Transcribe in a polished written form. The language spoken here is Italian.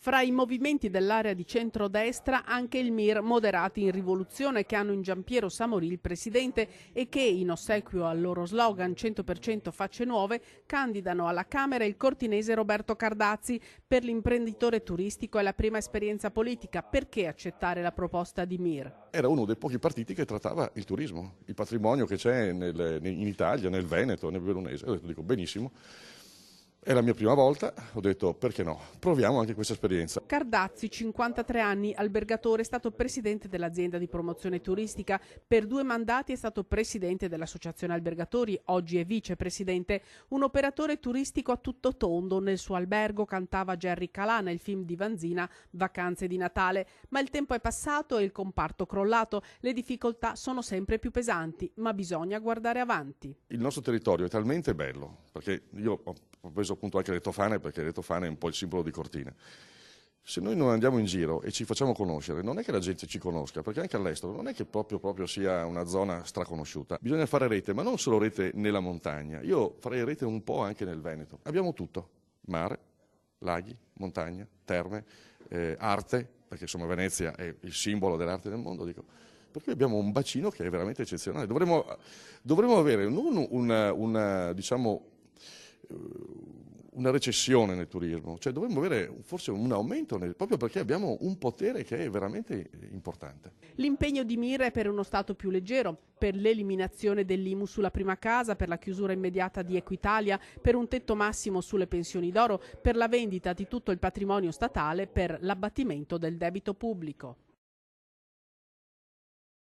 Fra i movimenti dell'area di centrodestra anche il MIR Moderati in Rivoluzione, che hanno in Giampiero Samorì il presidente e che, in ossequio al loro slogan 100% facce nuove, candidano alla Camera il cortinese Roberto Cardazzi. Per l'imprenditore turistico è la prima esperienza politica. Perché accettare la proposta di MIR? Era uno dei pochi partiti che trattava il turismo, il patrimonio che c'è in Italia, nel Veneto, nel Veronese. Ho detto, dico, benissimo. È la mia prima volta, ho detto perché no, proviamo anche questa esperienza. Cardazzi, 53 anni, albergatore, è stato presidente dell'azienda di promozione turistica. Per 2 mandati è stato presidente dell'Associazione Albergatori, oggi è vicepresidente. Un operatore turistico a tutto tondo, nel suo albergo cantava Jerry Calà nel film di Vanzina Vacanze di Natale. Ma il tempo è passato e il comparto crollato, le difficoltà sono sempre più pesanti, ma bisogna guardare avanti. Il nostro territorio è talmente bello, perché io ho preso appunto anche le Tofane, perché le Tofane è un po' il simbolo di Cortina. Se noi non andiamo in giro e ci facciamo conoscere, non è che la gente ci conosca, perché anche all'estero non è che proprio sia una zona straconosciuta. Bisogna fare rete, ma non solo rete nella montagna. Io farei rete un po' anche nel Veneto. Abbiamo tutto: mare, laghi, montagna, terme, arte, perché insomma Venezia è il simbolo dell'arte nel mondo, dico. Per cui abbiamo un bacino che è veramente eccezionale. Dovremmo avere non una recessione nel turismo, cioè dovremmo avere forse un aumento, proprio perché abbiamo un potere che è veramente importante. L'impegno di MIR è per uno Stato più leggero, per l'eliminazione dell'IMU sulla prima casa, per la chiusura immediata di Equitalia, per un tetto massimo sulle pensioni d'oro, per la vendita di tutto il patrimonio statale, per l'abbattimento del debito pubblico.